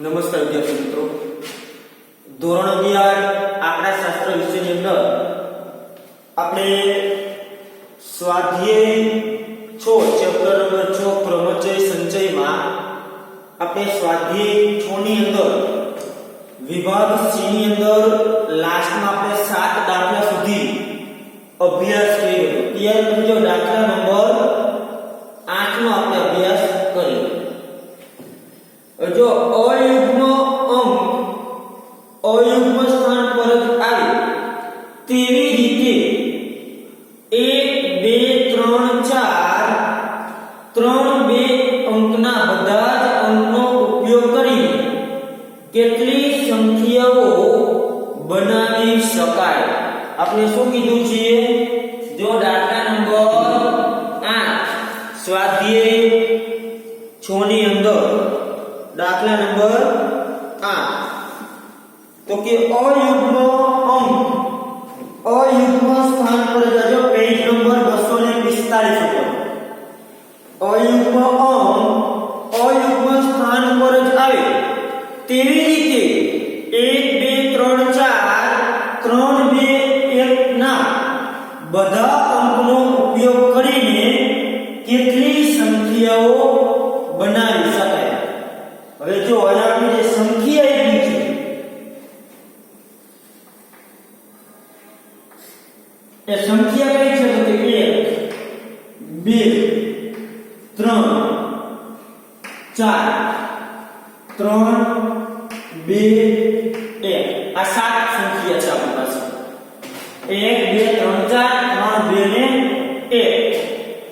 નમસ્કાર વિદ્યાર્થી મિત્રો, ધોરણ 11 આંકડાશાસ્ત્ર વિષયની અંદર આપણે સ્વાધ્યાય 6 ચેપ્ટર નંબર 6 ક્રમચય સંચયમાં આપણે સ્વાધ્યાય 6 ની અંદર વિભાગ સી ની અંદર લાસ્ટમાં આપણે 7 દાખલા સુધી અભ્યાસ કર્યો. તૈયાર કરજો. દાખલા નંબર 8 નો આપણે અભ્યાસ કર્યો. जो अयुग्म अंक अयुग्म स्थान पर ज आवे तेवी रीते 1 2 3 4 3 2 अंकना બધા જ અંકનો ઉપયોગ કરીને કેટલી સંખ્યાઓ બનાવી શકાય. આપણે શું કીધું છે? જો દાખલા નંબર 8 સ્વાધ્યાય 6 ની અંદર દાખલા નંબર 8 તો કે અયુગ્મ અંક અયુગ્મ સ્થાન પર જજો. પેજ નંબર 245 ઉપર અયુગ્મ અંક અયુગ્મ સ્થાન પર જ આવે તેવી રીતે 1 2 3 4 3 2 1 ના બધા અંકનો ઉપયોગ કરીને કેટલી સંખ્યાઓ બનાવી શકાય. હવે જો આપણી જે સંખ્યા આપી છે એ સંખ્યા કઈ છે? તો કે 1 2 3 4 3 2 1 આ 7 સંખ્યા છે આપણી પાસે. 1 2 3 4 3 2 ને 1.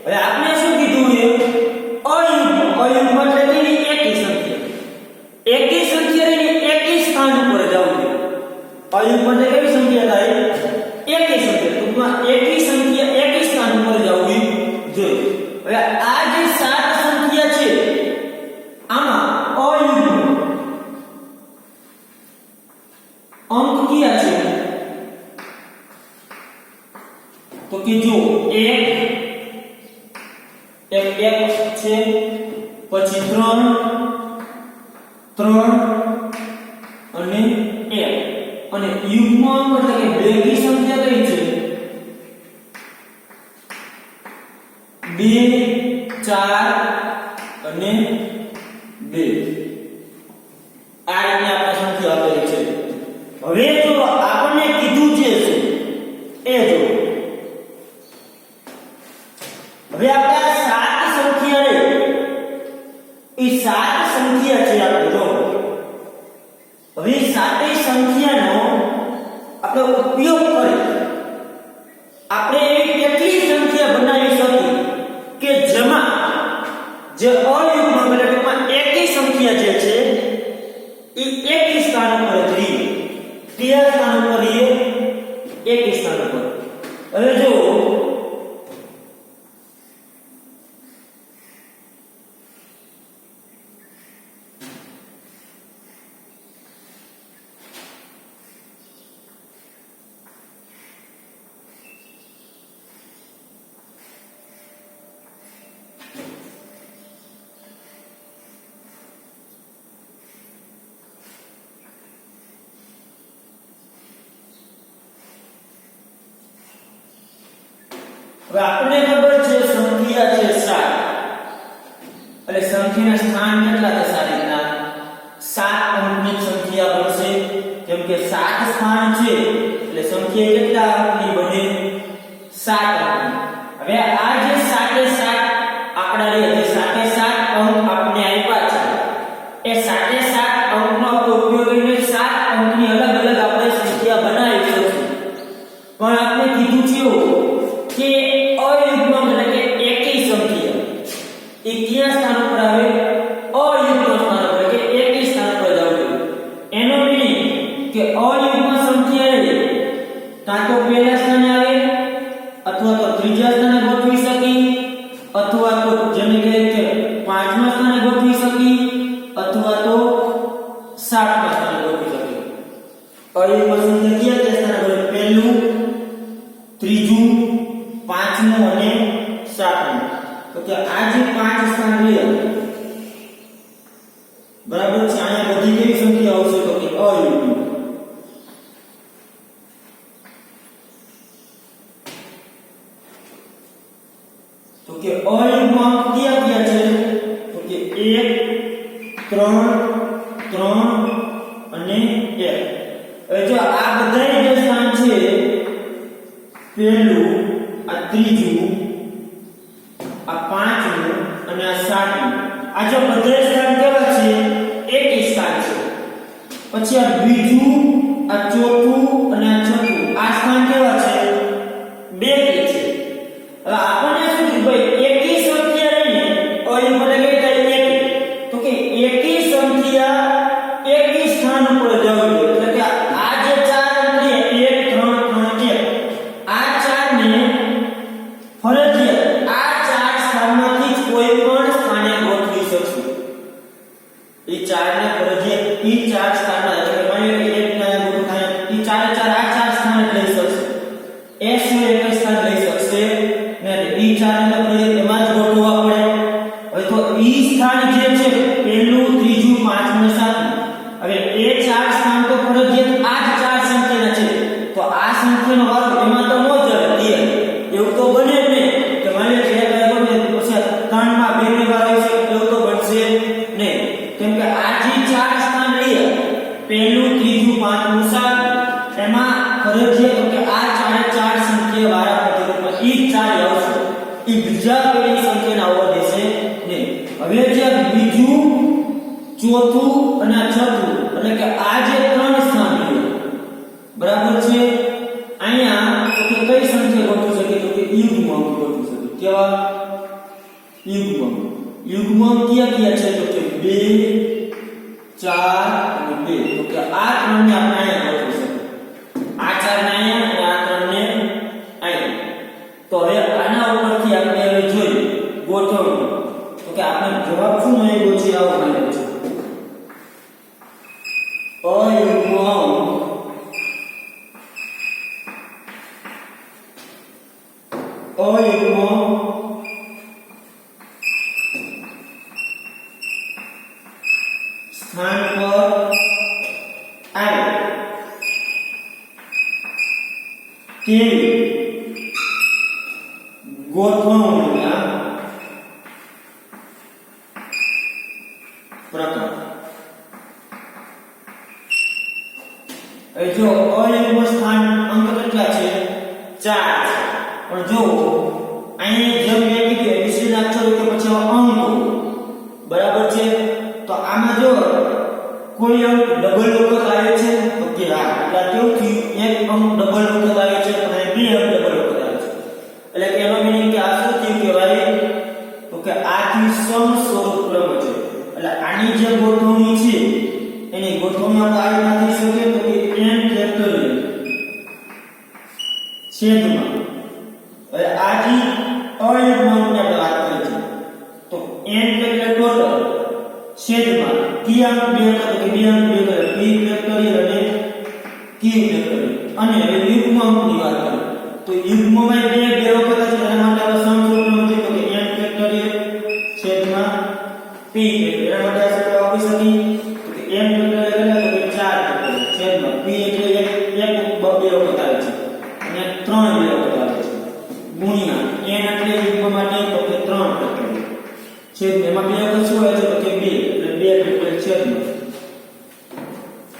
હવે આપણે શું કીધું છે? અયુગ્મ અયુગ્મ એટલે કે એકી સંખ્યા. એકી સંખ્યા ની એકી સ્થાન ઉપર જવું જોઈએ. અયુગ્મ એટલે કેવી સંખ્યા થાય? એકી સંખ્યા. ટૂંકમાં એકી સંખ્યા એકી સ્થાન ઉપર જવું જોઈએ. હવે આ જે 7 સંખ્યા છે આમાં અયુગ્મ અંક કયા છે? તો કે જો 1 1 છે, પછી 3 3 અને 1 અને યુગ્મ અંક એટલે કે બેકી સંખ્યા કઈ છે? 2 4 અને 2. આ રીતે આપણે સંખ્યા આપેલી છે. હવે જો આપણને કીધું છે એ જો હવે આપણે 7 સંખ્યા એ 7 સંખ્યા છે આપણે જો. હવે 7 સંખ્યાનો આપણે ઉપયોગ કરી આપણે એવી કેટલી સંખ્યા બનાવી શકીએ કે જેમાં જે અયુગ્મ એટલે ટૂંકમાં એકી સંખ્યા જે છે એ એકી સ્થાન પર જ રહે. કયા સ્થાન પર રહે? એકી સ્થાન પર. હવે જો હવે આપણને ખબર છે સંખ્યા છે 7 એટલે સંખ્યાના સ્થાન કેટલા છે? સારી રીતના 7 અંકની સંખ્યા બનશે. કેમ કે 7 સ્થાન છે એટલે સંખ્યા કેટલા અંકની બને? 7 અંકની. હવે આ જે 7 આંકડા રે જે 7 અંક આપણે આપ્યા છે એ 7 અંકનો ઉપયોગ કરીને 7 અંકની અલગ અલગ આપણે સંખ્યા બનાવી શકીએ. પણ આપણે કીધું છે કે અયુગ્મ એટલે કે એકી સંખ્યા એ કયા સ્થાન પર આવે? અયુગ્મ સ્થાન પર કે એકી સ્થાન પર જવું જોઈએ. એનો મીનિંગ કે અયુગ્મ સંખ્યા એ કાં તો પહેલા સ્થાને આવે અથવા તો ત્રીજા સ્થાને ગોઠવી શકી અથવા તો જેને કહે કે પાંચમા સ્થાને ગોઠવી શકી અથવા તો સાતમા સ્થાને ગોઠવી શકી. અયુગ્મ સંખ્યા કયા સ્થાને આવે? પહેલું, ત્રીજું, પાંચમું અને સાતમું. તો કે આ જે 5 સ્થાન રહ્યા બરાબર છે. અહીંયા બધી તો કે અયુગ્મ અંક કયા કયા છે? તો કે 1 3 3 અને 1. હવે જો આ બધા જે સ્થાન છે, પહેલું, આ ત્રીજું, આ પાંચમું અને આ સાતમું, આ જો બધા સ્થાન કેવા છે? એકી સ્થાન છે. પછી આ બીજું, આ ચોથું અને આ છઠ્ઠું, આ સ્થાન કેવા છે? બેકી છે. હવે આપણને શું કીધું ભાઈ? એકી સંખ્યા રહીને અયુગ્મ એટલે કઈ થાય? એકી. તો કે એકી સંખ્યા એકી સ્થાન ઉપર જવી જોઈએ. એટલે કે આ જે ચાર અંક છે 1 3 3 1, આ ચારને ફરજિયાત આ ચાર સ્થાનમાંથી કોઈ પણ સ્થાને ગોઠવી શકશું. એ ચારને ફરજિયાત એ ચાર સ્થાનમાં, એટલે કે માની લો એક ના ગોઠવું થાય, એ ચારે ચાર આ ચાર સ્થાન લઈ શકશે. s નું એક સ્થાન લઈ શકશે ને એ ચાર ને ફરજિયાત એમાં જ ગોઠવવા પડે. હવે તો ઈ સ્થાન જે છે પહેલું, ત્રીજું, પાંચમું, સાતમું, હવે એ ચાર સ્થાન તો ફરજિયાત આ જ ચાર સંખ્યાના છે. તો આ સંખ્યાનો વારો એમાં તો ન જડે. એવું તો બને જ નહીં કે માની લો એક વારો ને પછી 3 માં 2 ને વારો છે, એવું તો બનશે નહીં. કેમ કે આ જે ચાર સ્થાન રહ્યા, પહેલું, ત્રીજું, પાંચમું, સાતમું, એમાં ફરજિયાત તો કે આ ચારે ચાર સંખ્યા વારાફરતી રૂપમાં ઈ ચાર આવશે. ઈ બીજા કોઈની સંખ્યાને આવવા દેશે નહીં. હવે જે બીજું, ચોથું અને આ છઠ્ઠું, એટલે કે આ જે ત્રણ સ્થાન છે, બરાબર છે, અહીંયા તો કઈ સંખ્યા ગોઠવી શકે? તો કે યુગ્મ અંક ગોઠવી શકે. કેવા? યુગ્મ અંક. યુગ્મ અંક કયા કયા છે? તો કે 2 4 અને 2. તો કે આ ત્રણને આપણે અહીંયા ગોઠવી શકીએ. આ ચારને અહીંયા અને આ ત્રણને અહીંયા. તો હવે આના ઉપરથી આપણે હવે જોઈએ ગોઠવણી. તો કે આપણે જવાબ શું મળ્યો છે? આવો મળ્યો છે. અયુગ્મ સ્થાન પર આવે તેવી ગોઠવણીના પ્રકાર. જો અયુગ્મ સ્થાન અંક કેટલા છે? 4 છે. પણ જો અહીં જેમ મેં કીધું એબીસી અક્ષરો કે પછી અંકો, બરાબર છે, તો આમાં જો કોઈ અંક ડબલ વખત આવે છે તો કે હા, એટલે કેવું થયું? એક અંક ડબલ વખત આવે છે અને બે અંક ડબલ વખત આવે છે. એટલે કે એનો મીનિંગ કે આ શું થયું કહેવાય? તો કે આ થી સમસ્વરૂપ ક્રમ છે. એટલે આની જે ગોઠવણી છે એની ગોઠવણી આપણે આવી ના થઈ શકે. તો કે n ફેક્ટોરિયલ છેદમાં, હવે આજી અયુગ્મ અંકની આપણે વાત કરી છે, તો n એટલે ટોટલ છેદમાં કયા અંક બે હતા? તો કે બે અંક બે કરે p ફેક્ટોરિયલ અને q ફેક્ટોરિયલ. અને હવે યુગ્મ અંકની વાત કરીએ તો યુગ્મમાં બે વખત છે, એના માટે આપણે સમસ્વરૂપ છે. તો કે n ફેક્ટોરિયલ છેદમાં p ફેક્ટોરિયલ. એના માટે આપણે વાપરી શકીએ તો કે n ફેક્ટોરિયલ એટલે તો કે 4 ફેક્ટોરિયલ છેદમાં p એટલે એક બે વખત આવે છે અને 3 બે વખત આવે છે, ગુણ્યા n એટલે યુગ્મ માટે તો કે 3 ફેક્ટોરિયલ છેદમાં એમાં બે વખત શું આવે છે? તો કે 2 એટલે 2 ફેક્ટોરિયલ છેદમાં.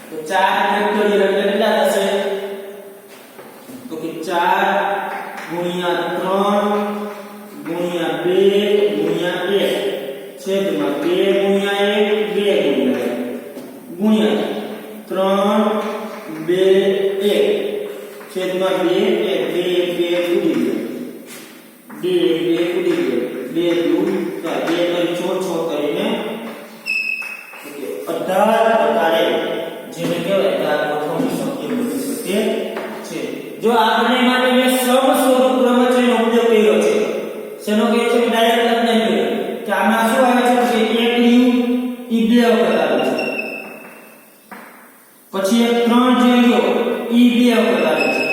તો 4 ફેક્ટોરિયલ એટલે કેટલા થશે? તો કે 4 ગુણ્યા 3 ગુણ્યા 2 ગુણ્યા 1 છેદમાં 2 ગુણ્યા 1 2 ગુણ્યા 1 ગુણ્યા 3 2 1 છેદમાં 2 1 2 ઉડી ગયો, 2 ઉડી ગયો, 2 દૂ 4 2 કરી 6 કરીને 18 પ્રકારે જેને કહેવાય કે આ ગોઠવણી શક્ય બની શકે છે. જો આપણે માટે મેં સમસ્વરૂપ ક્રમચયનો ઉપયોગ કર્યો છે. શેનો કહે છે? ડાયરેક્ટ લખને કહ્યું કે આમાં શું આવે છે કે એક યુ ઈ બે વખત આવે છે, પછી એક 3 જે યો ઈ બે વખત આવે છે,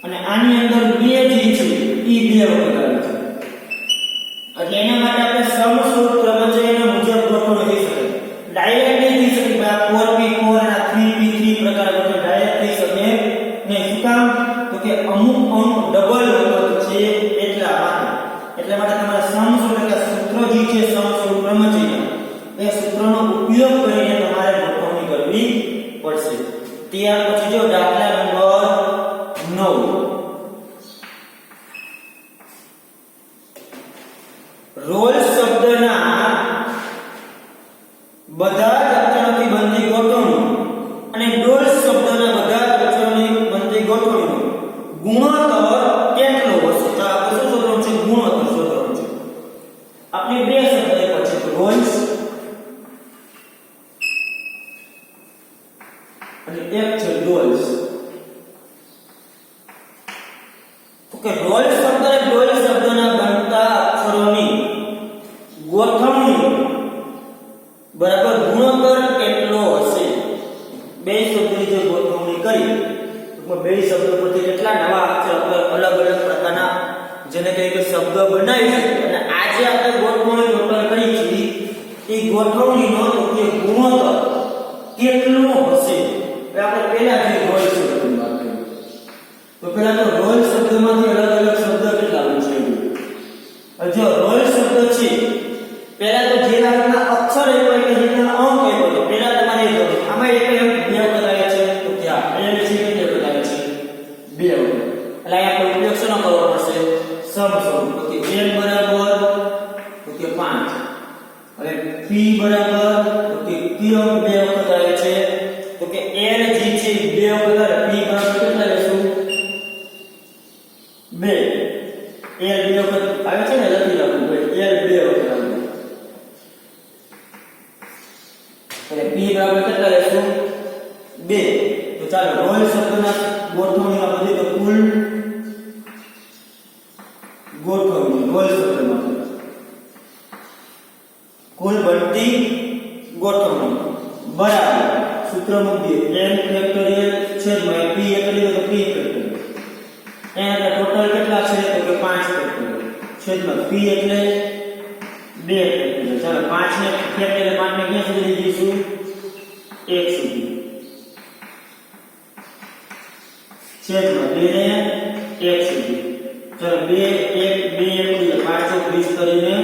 અને આની અંદર 2 જે છે ઈ બે વખત આવે છે. એટલે એના માટે આપણે સમસ્વરૂપ ક્રમચયનો મુજબ ગોઠવણી થઈ શકે. ડાયરેક્ટ નહીં થઈ શકે કે આ 4p4 અને 3p3 પ્રકાર ગોઠવણી ડાયરેક્ટ થઈ શકે નહીં. શું કામ? તો કે અમુક અંક ડબલ વખત છે એટલા માટે જે છે સમસ્વરૂપ ક્રમચિહ્ન એ સૂત્રનો ઉપયોગ કરીને તમારે ગોઠવણી કરવી પડશે. ત્યાર પછી જો દાખલા નંબર 9 રોલ શબ્દના બધા જ અક્ષરોથી બનતી ગોઠવણી અને ડોલ શબ્દના બધા જ અક્ષરોની બનતી ગોઠવણી ગુણોત્તર કેટલો હશે? તો આપણે શું શોધવાનું છે? ગુણોત્તર શોધવાનું છે. આપણે બે શબ્દ આપ્યા છે, રોલ્સ અને એક છે ડોલ્સ. તો કે રોલ શબ્દ અને ડોલ શબ્દના બનતા અક્ષરોની ગોઠવણી બરાબર ગુણોત્તર કેટલો હશે? બે શબ્દની જે ગોઠવણી કરી તો બે શબ્દો પરથી કેટલા નવા અક્ષર અલગ અલગ પ્રકારના જેને કહીએ કે શબ્દ બનાવી છે અને આજે આપણે ગોઠવણી ટોટલ કરી છે એ ગોઠવણીનો કે ગુણોત્તર કેટલો હશે? આપણે પહેલા જે રોલ શબ્દની વાત કરી તો પહેલા તો રોલ શબ્દમાંથી અલગ અલગ શબ્દ કેટલા બનશે? જો રોલ શબ્દ છે પહેલા તો જે નામના અક્ષર એ હોય કે જેના અંક એ હોય પહેલા તમારે એ જોવાનું આમાં એક બે વખત આવે છે તો ત્યાં એ છે કે બે વખત આવે છે બે વખત એટલે અહીંયા આપણે ઉપયોગ શેનો કરવો પડશે? સમસ્વરૂપ. તો કે n બરાબર તો કે 5 અને p બરાબર તો કે q બે વખત આવે છે તો કે l જે છે બે વખત અને p બરાબર કેટલા લેશું? 2 l બે વખત આવે છે ને લખી રાખવું ભાઈ l બે વખત આવે એટલે p બરાબર કેટલા લેશું? 2. તો ચાલો રોલ શબ્દના ગોઠવણીમાં બધી તો કુલ ગોઠવણી રોલ શબ્દમાં કુલ બનતી ગોઠવણી બરાબર સૂત્ર મૂકીએ n ફેક્ટોરિયલ છેદમાં p એટલે તો p ફેક્ટોરિયલ અહીંયા ટોટલ કેટલા છે તો કે 5 ફેક્ટોરિયલ છેદમાં p એટલે 2 ફેક્ટોરિયલ. ચાલો 5 ને ફેક્ટોરિયલ 5 ને ક્યાં સુધી લઈ જઈશું? 1 સુધી છેદમાં 2 ને 1 સુધી. ચાલો 2 1 2 5 20 કરીને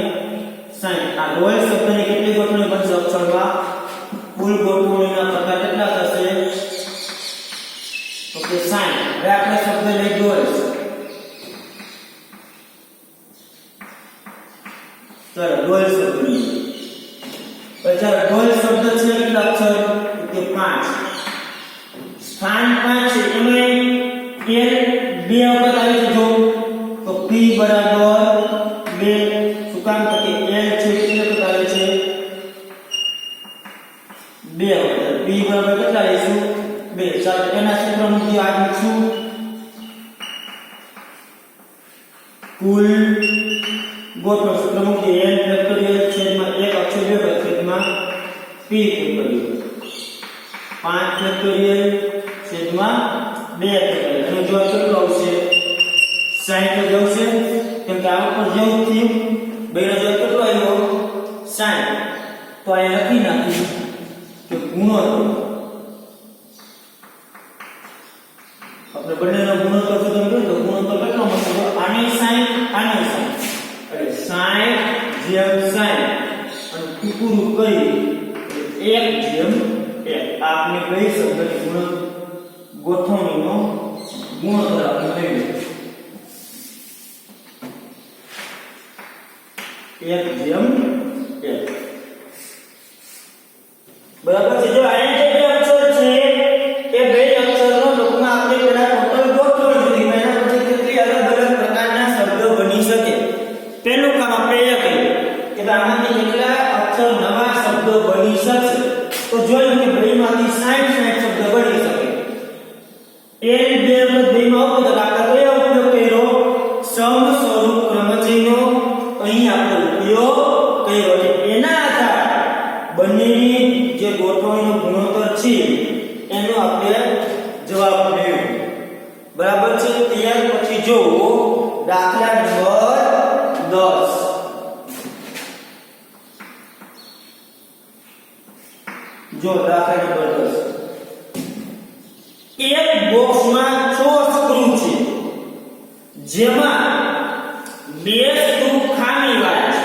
60. આ રોલ શબ્દની કેટલી ગોઠવણી બનશે અક્ષરમાં? કુલ ગોઠવણીના પ્રકાર કેટલા થશે? તો કે 60. હવે આપણે શબ્દ લઈ ડોલ્સ. ચાલો ડોલ શબ્દની ચાલો ડોલ શબ્દ છે કેટલા અક્ષર? તો કે 5. સ્થાન 5 છે એમાં l બે વખત આવી જજો તો p બરાબર 2 શું કામ તો કે l છે કેટલી વખત આવે છે? 2 વખત. p બરાબર કેટલા લઈશું? 2. ચાલો એના સૂત્રનું જે આ મૂકશું કુલ ગોઠવણ સૂત્ર મૂકીએ n ફેક્ટોરિયલ છેદમાં 1 અક્ષર 2 છેદમાં p ફેક્ટોરિયલ 5 ફેક્ટોરિયલ છેદમાં 2 ફેક્ટોરિયલ અને જો કેટલો આવશે? 60 જ આવશે કેમ કે આ ઉપર જેવું થયું બેનો જવાબ કેટલો આવ્યો? 60. તો આ લખી નાખી કે ગુણોત્તર આપણે બંનેનો ગુણોત્તર જો તમે જોજો તો ગુણોત્તર કેટલો મળશે? આની 60 આની 60 એટલે 60 અને પૂરું કરી 1:1 આપને કઈ શબ્દની ગોઠવણીનો ગુણોત્તર આપણે મેળવ્યો 1:1. બરાબર છે. જો આ જે બે અક્ષર છે એ બે અક્ષરનો ટૂંકમાં આપણે પેલા ટોટલ ગોઠવણી લીધી એના પછી કેટલી અલગ અલગ પ્રકારના શબ્દો બની શકે. પહેલું કામ આપણે એ કર્યું કે આમાંથી કેટલા અક્ષર નવા શબ્દો બની શકશે. તો જોયું કે બેમાંથી 60 શબ્દ બની શકે. l બે વખત બેમાં આવતો તો આપણે કયો ઉપયોગ કર્યો? સમસ્વરૂપ ક્રમચિહ્નનો અહીં આપણે ઉપયોગ કર્યો છે. એના આધારે બંનેની જે ગોઠવણીનો ગુણોત્તર છે એનો આપણે જવાબ મેળવ્યો. બરાબર છે. ત્યાર પછી જો દાખલા નંબર 10 જો દાખલા નંબર 10 એક બોક્સમાં 6 સ્ક્રૂ છે જેમાં 2 સ્ક્રૂ ખામીવાળા છે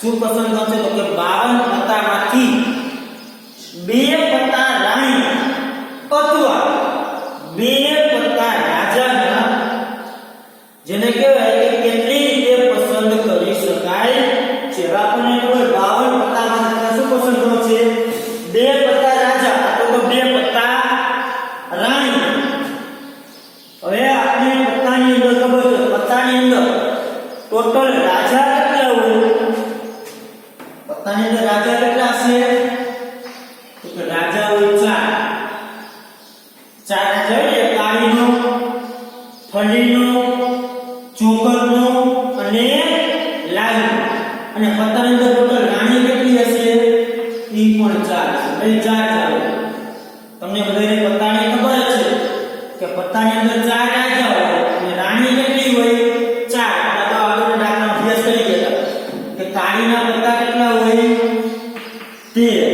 શું પસંદ કરશે તો કે 52 પત્તામાંથી 2 પત્તા રાણી અથવા 2 પત્તા રાજાના, જેને કહેવાય કે કેટલી રીતે પસંદ કરી શકાય છે. આપણને કોઈ 52 પત્તામાં શું પસંદ કરશે? 2 પત્તા રાજા અથવા તો 2 પત્તા રાણી. હવે આપણે પત્તાની અંદર ખબર છે, પત્તાની અંદર ટોટલ રાજા કેટલા હોય? પત્તાની અંદર રાજા કેટલા છે? તો રાજા હોય 4. 4 રાજા હોય, કાળીનો, ફળીનો, ચોકરનો અને લાલનો. અને પત્તાની અંદર ટોટલ રાણી કેટલી હશે? એ પણ 4 છે. ભાઈ 4 આવે. તમને બધાને પત્તાની ખબર છે કે પત્તાની અંદર 4 રાજા હોય અને રાણી કેટલી હોય? 4. આ તો આગળ આપણે અભ્યાસ કરી ગયા કે કાળીના પત્તા કેટલા હોય? 13.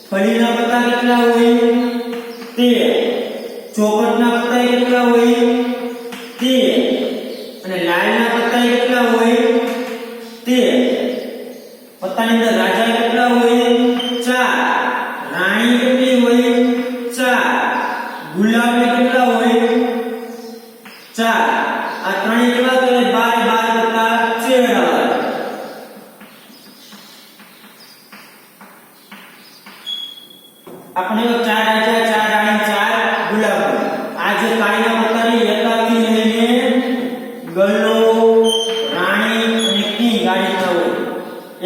ફળીના પત્તા કેટલા હોય? 13. ચોકટના પત્તા કેટલા હોય? 13. અને લાલના પત્તા કેટલા હોય? 13. પત્તાની અંદર રાજા કેટલા હોય? 4. રાણી કેટલી હોય? 4. ગુલાબ કેટલા હોય? 4. આ ત્રણેય કેટલા થાય? 12 પત્તા ચેહરા. આપણે 4 રાજા, 4 રાણી, 4 ગુલાબ. આ જે કાળીના પત્તાની એકાથી લઈને ગલ્લો, રાણી અને કિંગ ગાડી ના હોય.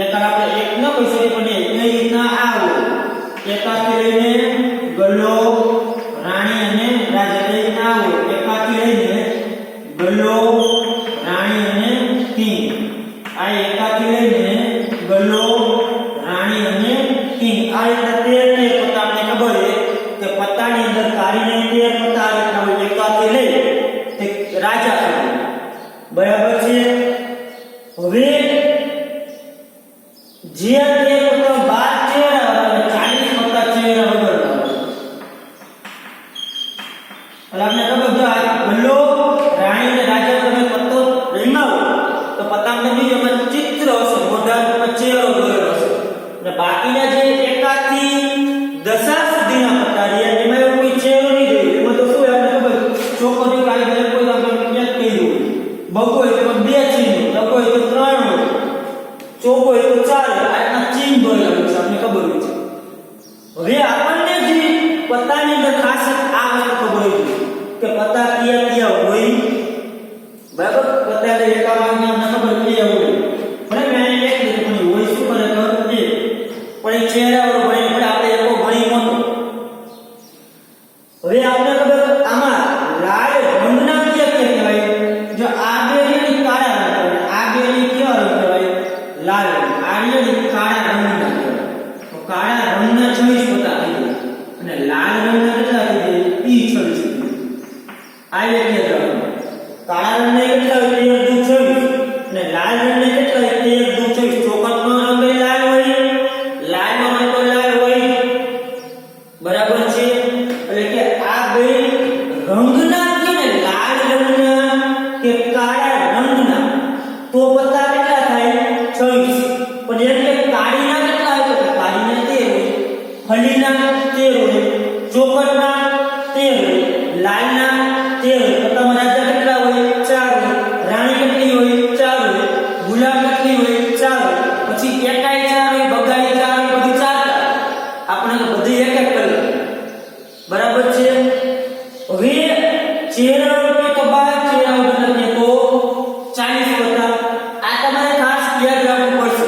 એક આપણે એક ન કહી શકીએ પણ એ રીતના આ હોય. એકાથી લઈને ગલ્લો, રાણી અને રાજા એ ના હોય. એકાથી લઈને ગલ્લો, રાણી અને કિંગ. આ એકાથી લઈને ગલ્લો, રાણી અને કિંગ. આ રીતે 13 પત્તા આપણે ખબર છે કે પત્તાની અંદર કાળીને 13 પત્તા આવેલા હોય. એકાથી લઈ તે રાજા સુધી. બરાબર છે. હવે જે 13 પત્તા બાદ ચહેરા અને 40 પત્તા ચહેરા વગર. આપણે ખબર છે ગલ્લો, રાણી અને રાજા તમે પત્તો રમાવો તો પત્તામાં બીજો ચિત્ર હશે, મોઢા પર ચહેરો દોરેલો હશે. અને બાકીના જે એકાથી 10 સુધીના પત્તા રહ્યા એમાં એવું કોઈ ચહેરો નહીં જોઈએ. એમાં તો શું આપણે ખબર ચોકડી કાઢી કોઈ આપણે ક્યાંક કહ્યું બગો હોય તો 2 ચિહ્ન, ડગો હોય તો 3 હોય, ચોકો હોય તો 4. આના ચિહ્ન દોરેલા છે, આપણે ખબર હોય છે. હવે આપણને જે પત્તાની અંદર ખાસ આ વસ્તુ ખબર હોય કે પત્તા કયા કયા હોય. બરાબર? પત્તા એકામાં નામ ખબર કયા હોય. બરાબર? મેં એક લીધું હોય શું કરે તો એ પણ એ ચહેરા વાળો ભણી પણ આપણે એકો ભણી મોટો. હવે આપણે ખબર આમાં લાલ રંગના કયા કયા કહેવાય? જો આ બે ની કાળા રંગ, આ બે ની કેવા રંગ કહેવાય? લાલ રંગ. આ ની કાળા રંગના કહેવાય. તો કાળા રંગના 26 પત્તા થઈ ગયા અને લાલ રંગના કેટલા થઈ ગયા? 26. આ એટલે રંગ કાળા રંગને કેટલા હોય? 13 અને લાલ રંગને કેટલા હોય? 13 ચોકટનો રંગ લાલ હોય, લાલનો રંગ લાલ હોય. બરાબર છે. એટલે કે આ બે રંગના કે લાલ રંગના કે કાળા રંગના તો પત્તા કેટલા થાય? 26. પણ એટલે કાળીના કેટલા હોય? તો કાળીના 13 હોય, ફળીના 13 હોય, ચોકટના 13 હોય, લાલના 13. પત્તામાં રાજા કેટલા હોય? 4 હોય, રાણી કેટલી હોય? 4 હોય, ગુલાબ કેટલી હોય? 4 હોય. પછી એકાઈ 4 હોય, બગાઈ 4 હોય, બધી 4. આપણે તો બધી એક એક કરી. બરાબર છે. હવે ચહેરા વગર તો 12, ચહેરા વગર કે તો 40 પત્તા. આ તમારે ખાસ યાદ રાખવું પડશે.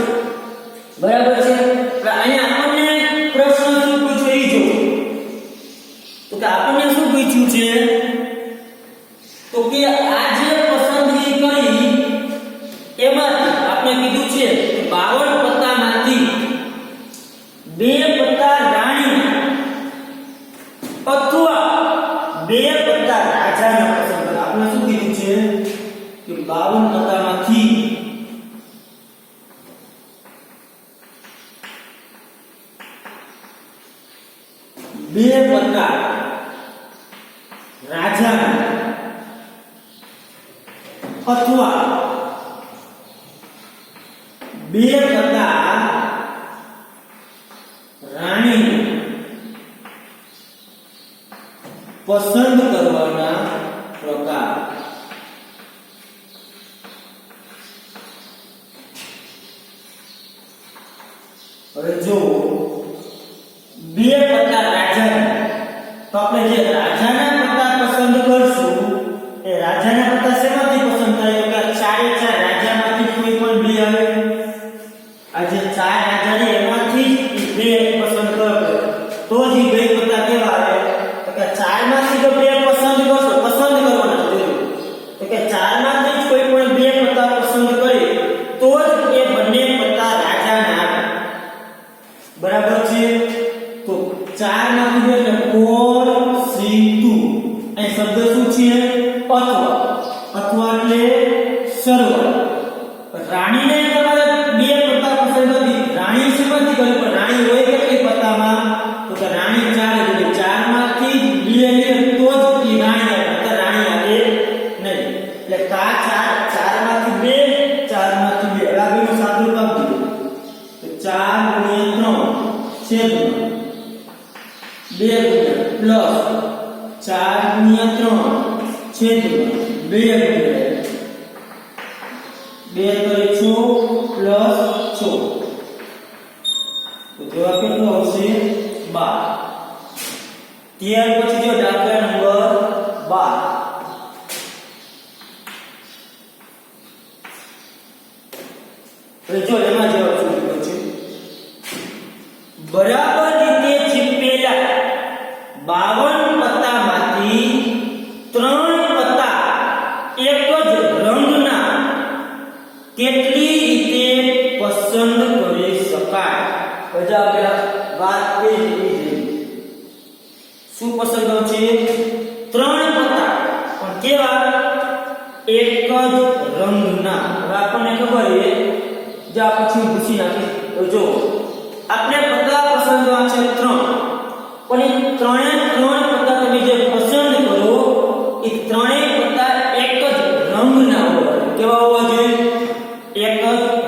બરાબર છે. એટલે અહીંયા આપણને પ્રશ્ન શું પૂછ્યો એ જો તો કે આપણને શું પૂછ્યું છે તો કે આ જે પસંદગી કરી એમાંથી આપણે કીધું છે કે 52 પત્તામાંથી 2 પત્તા રાણી અથવા 2 પત્તા રાજાના પસંદ કર્યા. આપણે શું કીધું છે કે 52 પત્તામાંથી 2 પત્તા રાજાના અથવા 2 પસંદ કરવાના પ્રકાર. હવે જો બે પત્તા રાજાના, તો આપણે જે રાજાના પત્તા પસંદ કરશું એ રાજાના પત્તા શેમાંથી પસંદ થાય? તો કે ચારે ચાર રાજામાંથી કોઈ પણ બે આવે. આ જે ચાર રાજા છે એમાંથી બે પસંદ કરો તો જ બે પત્તા કેવા આવે? તો કે ચાર માંથી જો બે પસંદ કરશો, પસંદ કરવાના છે, તો કે ચાર માંથી જ કોઈ પણ બે પત્તા પસંદ કરીએ તો જ એ બંને પત્તા રાજાના આવે. બરાબર છે? તો ચાર માંથી બે એટલે 4 C2. અહીં શબ્દ શું છે? અથવા. અથવા એટલે સર્વ. રાણીને તમારે બે પત્તા પસંદ નથી, રાણી શેમાંથી કરી? પણ રાણી હોય કેટલી પત્તામાં? તો કે રાણી ચાર, એટલે ચાર માંથી બે લે તો જ એ રાણી આવે, તો રાણી આવે નહીં. એટલે કા ચાર માંથી બે, ચાર માંથી બે. આ બેનું સાદું કામ દીધું તો 4 × 3 છેદમાં 2 પ્લસ 4 × 3 છેદમાં 2 2 કરી 6 પ્લસ 6, તો જવાબ કેટલો આવશે? 12. ત્યાર પછી જો દાખલા નંબર 12. હવે જો એમાં જવાબ શું લખ્યો છે? બરાબર રીતે ચીપેલા 52 પત્તામાંથી 3 પત્તા એક જ રંગના કેટલી રીતે પસંદ કરી શકાય? બધા પેલા વાત કરી છે. શું પસંદ છે? 3 પત્તા, પણ કેવા? એક જ રંગના. હવે આપણને ખબર છે, જો આ પછી પૂછી નાખી તો જો આપણે પત્તા પસંદ છે 3, પણ એ ત્રણે 3 પત્તા તમે જે પસંદ કરો એ ત્રણેય પત્તા એક જ રંગના હોવા જોઈએ. કેવા હોવા જોઈએ? એક જ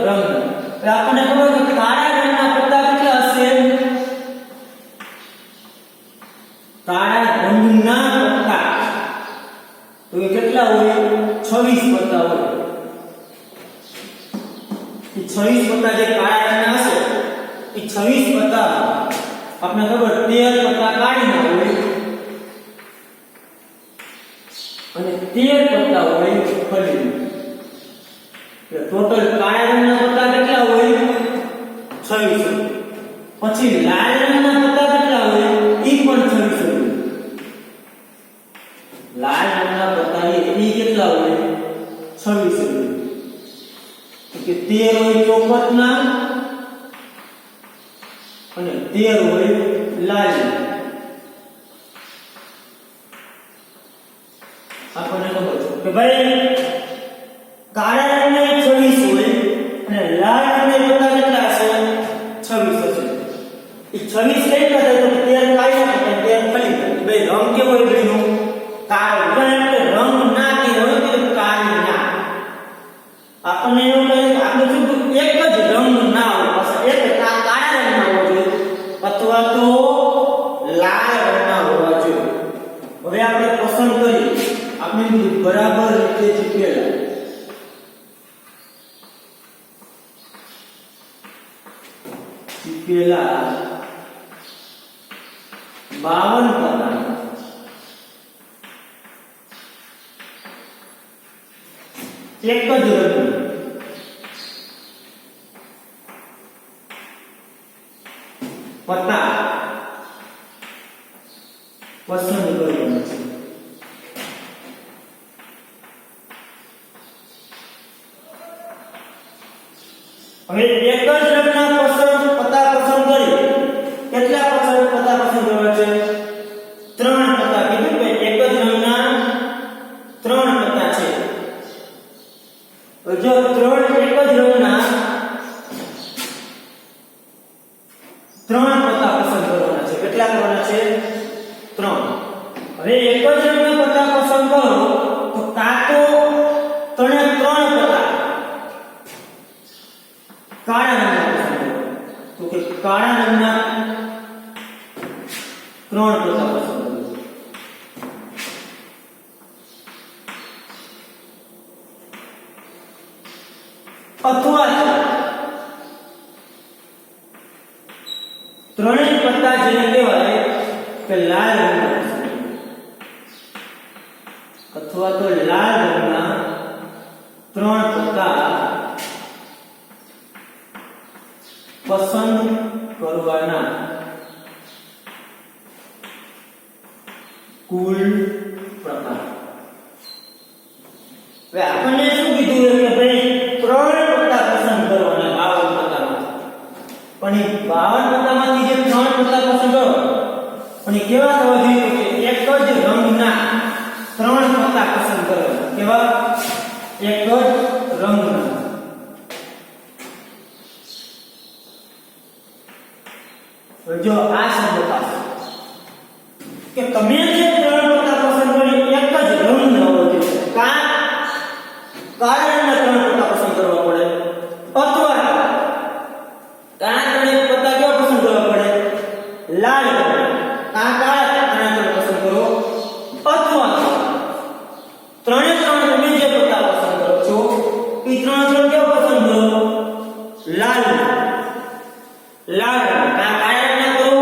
રંગ. એટલે આપણને ખબર કે કાળા રંગના પત્તા કેટલા હશે? કાળા રંગના પત્તા તો એ કેટલા હોય? 26 પત્તા હોય. એ 26 પત્તા જે કાળા રંગના હશે એ 26 પત્તા આપણે ખબર 13 પત્તા કાળીના હોય અને 13 પત્તા હોય ખલીના. ટોટલ કાળા રંગના પત્તા કેટલા હોય? 26. પછી લાલ રંગના પત્તા કેટલા હોય? ઈ પણ 26 હોય. લાલ રંગના પત્તા ઈ કેટલા હોય? 26 હોય. કે 13 હોય ચોપટના અને 13 હોય લાલ. આપણને ખબર છે કે ભાઈ કાળા રંગના 26 હોય અને લાલ રંગના પત્તા કેટલા હશે? 26 હશે. એ 26 કઈ થાય તો 13 કાળા પત્તા 13 ખલી. ભાઈ રંગ કેવો હોય બેનો? કાળો. પણ એટલે રંગ ના કે હોય તો કાળી ના. આપણને એવું કહે કે આપણે શું એક જ રંગ ના હોય, પાછા એક કાળા રંગના હોવા જોઈએ અથવા તો લાલ રંગના હોવા જોઈએ. હવે આપણે પસંદ કરી આપણે બરાબર રીતે ચીપેલા ચીપેલા 52 પત્તા એક જ રંગ પત્તા પસંદ કરવાના છે. હવે એક જ રંગના પત્તા પસંદ કરી કેટલા પત્તા પસંદ કરવા છે? 3 પત્તા. કીધું કે એક જ રંગના 3 પત્તા છે. જો 3 એક જ રંગના 3 પત્તા પસંદ કરવાના છે. કેટલા કરવાના છે? 3. હવે એક જ રંગના પત્તા પસંદ કરો તો કાં તો 3 પત્તા કાળા રંગના પસંદ કરો, તો કે કાળા રંગના 3 પત્તા પસંદ કરો. અથવા ત્રણેય પત્તા જેને કહેવાય કે લાલ રંગના, અથવા તો લાલ રંગના ત્રણ પત્તા પસંદ કરવાના કુલ પ્રકાર. હવે આપણને શું કીધું કે ભાઈ ત્રણ પત્તા પસંદ કરવાના 52 પત્તામાંથી, પણ એ 52 પત્તામાંથી જે ત્રણ પત્તા પસંદ કરો અને કેવા થવા જોઈએ કે એક જ રંગના ત્રણ પત્તા પસંદ કરવાના. કેવા? એક જ રંગના. જો આ શબ્દ પાસે કે તમે જે ત્રણ પત્તા પસંદ કરી એક જ રંગના હોવા જોઈએ. કાળા રંગના ત્રણ પત્તા પસંદ કરવા પડે, અથવા કાળા ત્રણ પત્તા કેવા પસંદ કરવા પડે? લાલ રંગના. કાળા ત્રણ પસંદ કરો, અથવા ત્રણે ત્રણ તમે જે પત્તા પસંદ કરો છો એ ત્રણ કેવા પસંદ કરો? લાલ લાલ કાળા રંગના કરો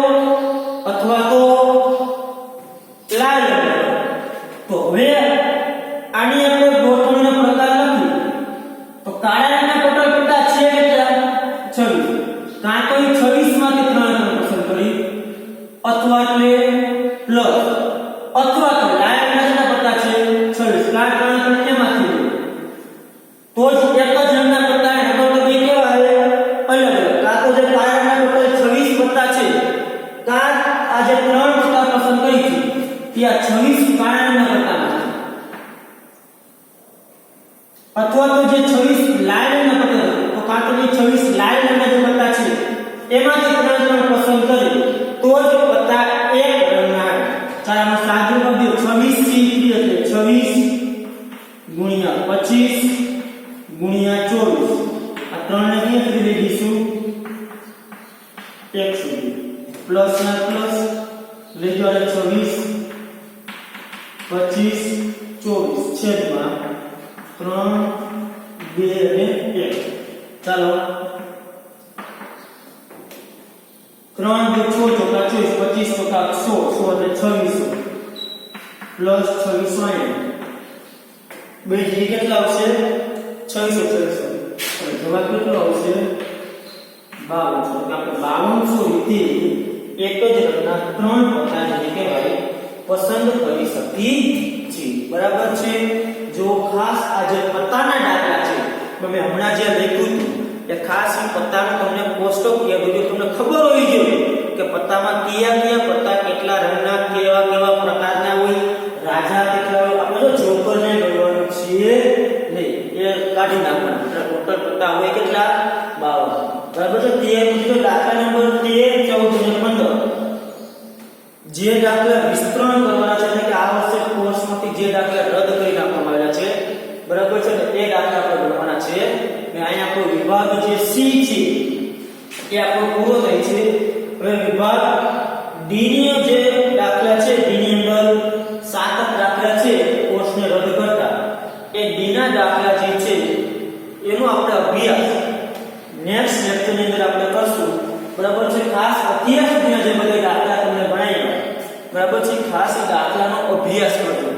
અથવા તો લાલ રંગ. તો હવે આની આપણે ગોઠવણીનો પ્રકાર લખી તો કાળા રંગના ટોટલ પત્તા છે કેટલા? 26. કાં તો 26 માંથી ત્રણ પસંદ કરી, અથવા એટલે પ્લસ, અથવા તો લાલ રંગના પત્તા છે 26 કાં ત્રણ એમાંથી તો જ એક જ રંગના પત્તા નકર તો બે કેવા આવે? અલગ અલગ. કાં તો જે કાળા રંગના ટોટલ 26 પત્તા છે, કાં આ જે ત્રણ પત્તા પસંદ કરી છે ત્યાં 26 કાળા રંગના પત્તામાં, અથવા તો જે 26 લાલ રંગના પત્તા તો કાં તો જે 26 લાલ રંગના જે પત્તા છે એમાંથી ત્રણ પસંદ કરી તો જ પત્તા એક રંગના આવે. ચાલો સાદું કરી દો. 26 થી એટલે 26 ગુણ્યા 25 ગુણ્યા 24. આ ત્રણને ક્યાં સુધી લઈ જઈશું? 1 સુધી. પ્લસ ના પ્લસ લઈ જાઓ 26 25 24 છેદમાં 3 2 અને 1. ચાલો 3 2 6 ચોકા 24 25 ચોકા 100 100 એટલે 2600 પ્લસ 2600 બે જી કેટલા આવશે? 2600. જવાબ કેટલો આવશે? 5200. આપણે 5200 રીતે એક જ રંગના ત્રણ પત્તા જેને કહેવાય પસંદ કરી શકીએ છીએ. બરાબર છે? જો ખાસ આ જે પત્તાના દાખલા છે મેં હમણાં જે લખ્યું હતું એ ખાસ એ પત્તાનું તમને કોષ્ટક કે બધું તમને ખબર હોવી જોઈએ કે પત્તામાં કયા કયા પત્તા કેટલા રંગના કેવા કેવા પ્રકારના હોય, રાજા કેટલા હોય. આપણે જો જોકર ને ગણવાનું છે નહીં, એ કાઢી નાખવાના. ટોટલ પત્તા હોય કેટલા? 52. બરાબર છે? 13 દાખલા નંબર 13 14 અને 15 જે દાખલા વિસ્તરણ કરવાના છે એટલે કે આ વર્ષે કોર્સમાંથી જે દાખલા રદ કરી નાખવામાં આવ્યા છે, બરાબર છે, એ દાખલા આપણે ગણવાના છે. અને અહીંયા આપણો વિભાગ જે સી છે એ આપણો પૂરો થાય છે. હવે વિભાગ ડી ની જે દાખલા છે, ડી ની અંદર 7 દાખલા છે કોર્સને રદ કરતા, એ ડી ના દાખલા જે છે એનો આપણે અભ્યાસ નેક્સ્ટ લેક્ચરની અંદર આપણે કરશું. બરાબર છે? ખાસ અત્યાર સુધીના જે બધા દાખલા તમને ભણાવ્યા, બરાબર છે, ખાસ એ દાખલાનો અભ્યાસ કરજો.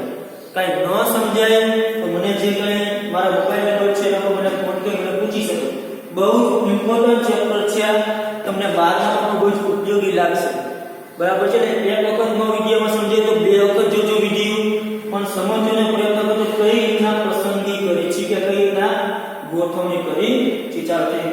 કાંઈ ન સમજાય તો મને જે કંઈ મારા મોબાઈલ નંબર છે એનો મને ફોન કરી મને પૂછી શકો. બહુ ઇમ્પોર્ટન્ટ ચેપ્ટર છે, તમને 12માં બહુ જ ઉપયોગી લાગશે. બરાબર છે ને? એક વખતનો વિડીયોમાં સમજાય તો બે વખત જોજો વિડીયો, પણ સમજવાનો પ્રયત્ન કરજો કઈ રીતના પસંદગી કરી છે કે કઈ રીતના ગોઠવણી કરી છે. ચાલો.